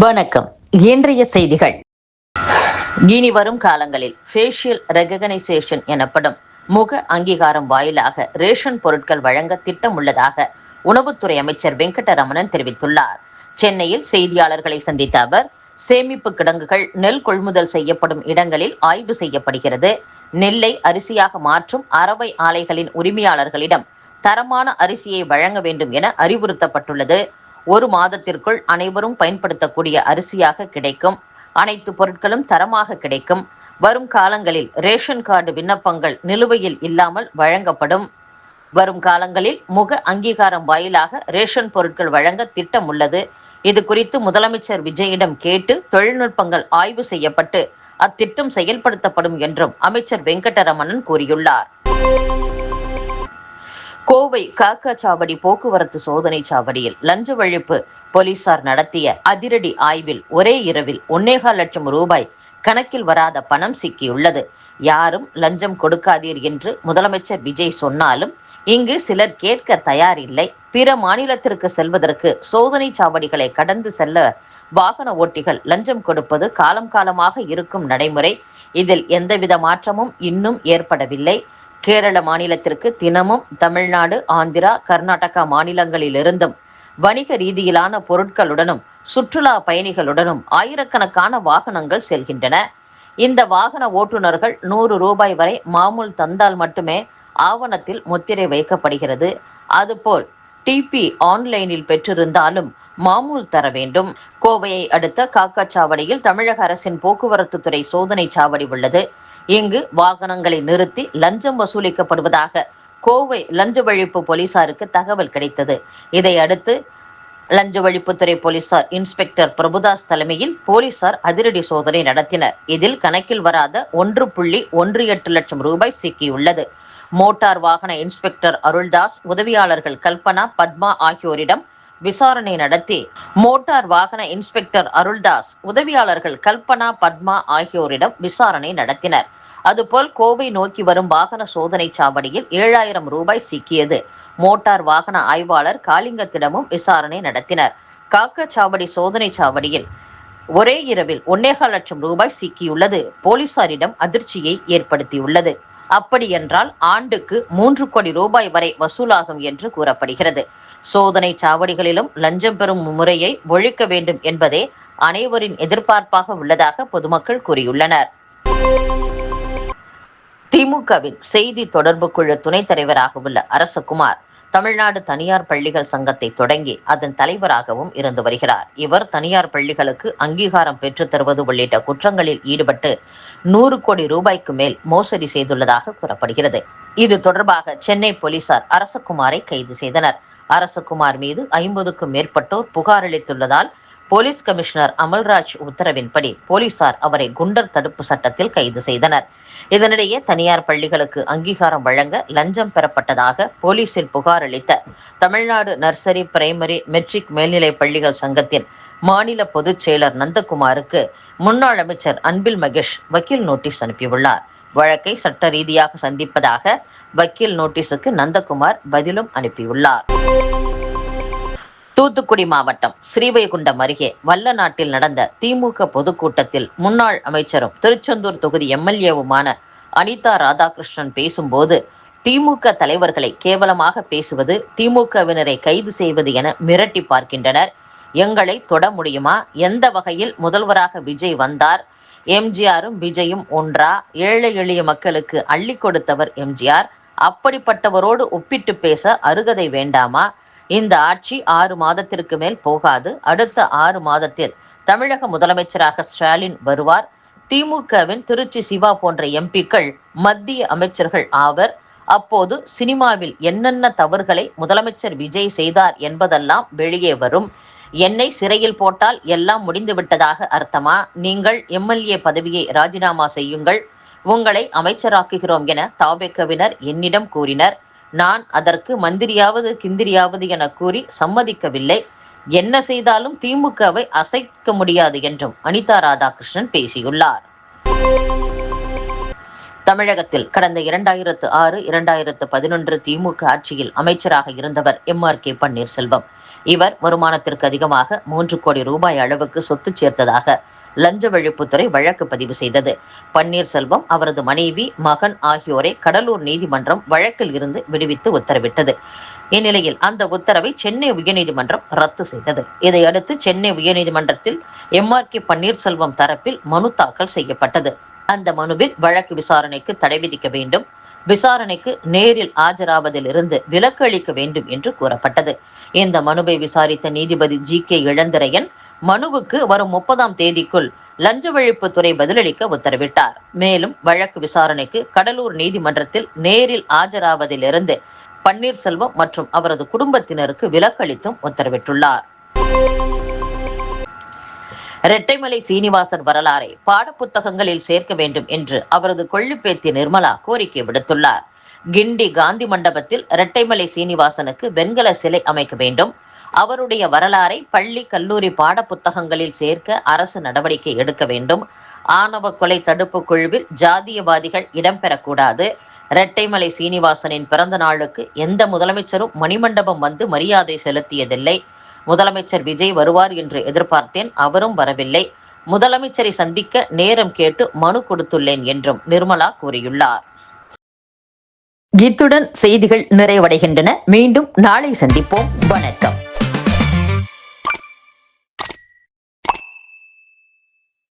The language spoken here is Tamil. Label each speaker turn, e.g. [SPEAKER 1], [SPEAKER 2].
[SPEAKER 1] வணக்கம். இன்றைய செய்திகள். இனி வரும் காலங்களில் ஃபேஷியல் ரெகனைசேஷன் எனப்படும் முக அங்கீகாரம் வாயிலாக ரேஷன் பொருட்கள் வழங்க திட்டம் உள்ளதாக உணவுத்துறை அமைச்சர் வெங்கடரமணன் தெரிவித்துள்ளார். சென்னையில் செய்தியாளர்களை சந்தித்த அவர், சேமிப்பு கிடங்குகள், நெல் கொள்முதல் செய்யப்படும் இடங்களில் ஆய்வு செய்யப்படுகிறது. நெல்லை அரிசியாக மாற்றும் அரவை ஆலைகளின் உரிமையாளர்களிடம் தரமான அரிசியை வழங்க வேண்டும் என அறிவுறுத்தப்பட்டுள்ளது. ஒரு மாதத்திற்குள் அனைவரும் பயன்படுத்தக்கூடிய அரிசியாக கிடைக்கும். அனைத்து பொருட்களும் தரமாக கிடைக்கும். வரும் காலங்களில் ரேஷன் கார்டு விண்ணப்பங்கள் நிலுவையில் இல்லாமல் வழங்கப்படும். வரும் காலங்களில் முக அங்கீகாரம் வாயிலாக ரேஷன் பொருட்கள் வழங்க திட்டம் உள்ளது. இது குறித்து முதலமைச்சர் விஜயிடம் கேட்டு தொழில்நுட்பங்கள் ஆய்வு செய்யப்பட்டு அத்திட்டம் செயல்படுத்தப்படும் என்றும் அமைச்சர் வெங்கடரமணன் கூறியுள்ளார். கோவை காக்காச்சாவடி போக்குவரத்து சோதனை சாவடியில் லஞ்ச ஒழிப்பு போலீசார் நடத்திய அதிரடி ஆய்வில் ஒரே இரவில் 1.25 லட்சம் ரூபாய் கணக்கில் வராத பணம் சிக்கியுள்ளது. யாரும் லஞ்சம் கொடுக்காதீர் என்று முதலமைச்சர் விஜய் சொன்னாலும் இங்கு சிலர் கேட்க தயாரில்லை. பிற மாநிலத்திற்கு செல்வதற்கு சோதனை சாவடிகளை கடந்து செல்ல வாகன ஓட்டிகள் லஞ்சம் கொடுப்பது காலம் காலமாக இருக்கும் நடைமுறை. இதில் எந்தவித மாற்றமும் இன்னும் ஏற்படவில்லை. கேரள மாநிலத்திற்கு தினமும் தமிழ்நாடு, ஆந்திரா, கர்நாடகா மாநிலங்களிலிருந்தும் வணிக ரீதியிலான பொருட்களுடனும் சுற்றுலா பயணிகளுடனும் ஆயிரக்கணக்கான வாகனங்கள் செல்கின்றன. இந்த வாகன ஓட்டுநர்கள் 100 ரூபாய் வரை மாமூல் தந்தால் மட்டுமே ஆவணத்தில் முத்திரை வைக்கப்படுகிறது. அதுபோல் டிபி ஆன்லைனில் பெற்றிருந்தாலும் மாமூல் தர வேண்டும். கோவையை அடுத்த காக்காச்சாவடியில் தமிழக அரசின் போக்குவரத்து துறை சோதனை சாவடி உள்ளது. இங்கு வாகனங்களை நிறுத்தி லஞ்சம் வசூலிக்கப்படுவதாக கோவை லஞ்ச ஒழிப்பு போலீசாருக்கு தகவல் கிடைத்தது. இதையடுத்து லஞ்ச ஒழிப்புத்துறை போலீசார் இன்ஸ்பெக்டர் பிரபுதாஸ் தலைமையில் போலீசார் அதிரடி சோதனை நடத்தினர். இதில் கணக்கில் வராத 1.18 லட்சம் ரூபாய் சிக்கியுள்ளது. மோட்டார் வாகன இன்ஸ்பெக்டர் அருள்தாஸ், உதவியாளர்கள் கல்பனா, பத்மா ஆகியோரிடம் விசாரணை நடத்தி மோட்டார் வாகன இன்ஸ்பெக்டர் அருள்தாஸ், உதவியாளர்கள் கல்பனா, பத்மா ஆகியோரிடம் விசாரணை நடத்தினர். அதுபோல் கோவை நோக்கி வரும் வாகன சோதனை சாவடியில் 7000 ரூபாய் சிக்கியது. மோட்டார் வாகன ஆய்வாளர் காளிங்கத்திடமும் விசாரணை நடத்தினர். காக்காச்சாவடி சோதனை சாவடியில் ஒரே இரவில் 1.25 லட்சம் ரூபாய் சிக்கியுள்ளது போலீசாரிடம் அதிர்ச்சியை ஏற்படுத்தியுள்ளது. அப்படியென்றால் ஆண்டுக்கு 3 கோடி ரூபாய் வரை வசூலாகும் என்று கூறப்படுகிறது. சோதனை சாவடிகளிலும் லஞ்சம் பெறும் முறையை ஒழிக்க வேண்டும் என்பதே அனைவரின் எதிர்பார்ப்பாக உள்ளதாக பொதுமக்கள் கூறியுள்ளனர். திமுகவின் செய்தி தொடர்பு குழு துணைத் தலைவராக உள்ள அரசகுமார் தமிழ்நாடு தனியார் பள்ளிகள் சங்கத்தை தொடங்கி அதன் தலைவராகவும் இருந்து வருகிறார். இவர் தனியார் பள்ளிகளுக்கு அங்கீகாரம் பெற்றுத் தருவது உள்ளிட்ட குற்றங்களில் ஈடுபட்டு 100 கோடி ரூபாய்க்கு மேல் மோசடி செய்துள்ளதாக கூறப்படுகிறது. இது தொடர்பாக சென்னை போலீசார் அரசகுமாரை கைது செய்தனர். அரசகுமார் மீது 50க்கும் மேற்பட்டோர் புகார் அளித்துள்ளதால் போலீஸ் கமிஷனர் அமல்ராஜ் உத்தரவின்படி போலீசார் அவரை குண்டர் தடுப்பு சட்டத்தில் கைது செய்தனர். இதனிடையே தனியார் பள்ளிகளுக்கு அங்கீகாரம் வழங்க லஞ்சம் பெறப்பட்டதாக போலீசில் புகார் அளித்த தமிழ்நாடு நர்சரி, பிரைமரி, மெட்ரிக் மேல்நிலை பள்ளிகள் சங்கத்தின் மாநில பொதுச் செயலர் நந்தகுமாருக்கு முன்னாள் அமைச்சர் அன்பில் மகேஷ் வக்கீல் நோட்டீஸ் அனுப்பியுள்ளார். வழக்கை சட்ட ரீதியாக சந்திப்பதாக வக்கீல் நோட்டீஸுக்கு நந்தகுமார் பதிலும் அனுப்பியுள்ளார். தூத்துக்குடி மாவட்டம் ஸ்ரீவைகுண்டம் அருகே வல்லநாட்டில் நடந்த திமுக பொதுக்கூட்டத்தில் முன்னாள் அமைச்சரும் திருச்செந்தூர் தொகுதி எம்எல்ஏவுமான அனிதா ராதாகிருஷ்ணன் பேசும்போது, திமுக தலைவர்களை கேவலமாக பேசுவது, திமுகவினரை கைது செய்வது என மிரட்டி பார்க்கின்றனர். எங்களை தொட முடியுமா? எந்த வகையில் முதல்வராக விஜய் வந்தார்? எம்ஜிஆரும் விஜயும் ஒன்றா? ஏழை எளிய மக்களுக்கு அள்ளி கொடுத்தவர் எம்ஜிஆர். அப்படிப்பட்டவரோடு ஒப்பிட்டு பேச அருகதை வேண்டாமா? இந்த ஆட்சி 6 மாதத்திற்கு மேல் போகாது. அடுத்த 6 மாதத்தில் தமிழக முதலமைச்சராக ஸ்டாலின் வருவார். திமுகவின் திருச்சி சிவா போன்ற எம்பிக்கள் மத்திய அமைச்சர்கள் ஆவர். அப்போது சினிமாவில் என்னென்ன தவறுகளை முதலமைச்சர் விஜய் செய்தார் என்பதெல்லாம் வெளியே வரும். என்னை சிறையில் போட்டால் எல்லாம் முடிந்துவிட்டதாக அர்த்தமா? நீங்கள் எம்எல்ஏ பதவியை ராஜினாமா செய்யுங்கள், உங்களை அமைச்சராக்குகிறோம் என தாவேக்கவினர் என்னிடம் கூறினர். நான் அதற்கு மந்திரியாவது கிந்திரியாவது என கூறி சம்மதிக்கவில்லை. என்ன செய்தாலும் திமுகவை அசைக்க முடியாது என்றும் அனிதா ராதாகிருஷ்ணன் பேசியுள்ளார். தமிழகத்தில் கடந்த 2006-2011 திமுக ஆட்சியில் அமைச்சராக இருந்தவர் MRK பன்னீர்செல்வம். இவர் வருமானத்திற்கு அதிகமாக 3 கோடி ரூபாய் அளவுக்கு சொத்து சேர்த்ததாக லஞ்ச ஒழிப்புத்துறை வழக்கு பதிவு செய்தது. பன்னீர்செல்வம், அவரது மனைவி, மகன் ஆகியோரை கடலூர் நீதிமன்றம் வழக்கில் இருந்து விடுவித்து உத்தரவிட்டது. இந்நிலையில் அந்த உத்தரவை சென்னை உயர்நீதிமன்றம் ரத்து செய்தது. இதையடுத்து சென்னை உயர்நீதிமன்றத்தில் MRK பன்னீர்செல்வம் தரப்பில் மனு தாக்கல் செய்யப்பட்டது. அந்த மனுவில் வழக்கு விசாரணைக்கு தடை விதிக்க வேண்டும், விசாரணைக்கு நேரில் ஆஜராவதில் இருந்து விலக்கு அளிக்க வேண்டும் என்று கூறப்பட்டது. இந்த மனுவை விசாரித்த நீதிபதி GK இளந்திரையன் மனுவுக்கு வரும் 30ஆம் தேதிக்குள் லஞ்ச ஒழிப்புத்துறை பதிலளிக்க உத்தரவிட்டார். மேலும் வழக்கு விசாரணைக்கு கடலூர் நீதிமன்றத்தில் நேரில் ஆஜராவதிலிருந்து பன்னீர்செல்வம் மற்றும் அவரது குடும்பத்தினருக்கு விலக்களித்தும் உத்தரவிட்டுள்ளார். இரட்டைமலை சீனிவாசன் வரலாறை பாடப்புத்தகங்களில் சேர்க்க வேண்டும் என்று அவரது கொள்ளுப்பேத்தி நிர்மலா கோரிக்கை விடுத்துள்ளார். கிண்டி காந்தி மண்டபத்தில் இரட்டைமலை சீனிவாசனுக்கு வெண்கல சிலை அமைக்க வேண்டும், அவருடைய வரலாறை பள்ளி கல்லூரி பாடப்புத்தகங்களில் சேர்க்க அரசு நடவடிக்கை எடுக்க வேண்டும், ஆணவ கொலை தடுப்பு குழுவில் ஜாதியவாதிகள் இடம்பெறக்கூடாது, இரட்டைமலை சீனிவாசனின் பிறந்த நாளுக்கு எந்த முதலமைச்சரும் மணிமண்டபம் வந்து மரியாதை செலுத்தியதில்லை, முதலமைச்சர் விஜய் வருவார் என்று எதிர்பார்த்தேன், அவரும் வரவில்லை, முதலமைச்சரை சந்திக்க நேரம் கேட்டு மனு கொடுத்துள்ளேன் என்றும் நிர்மலா கூறியுள்ளார். இத்துடன் செய்திகள் நிறைவடைகின்றன. மீண்டும் நாளை சந்திப்போம். வணக்கம்.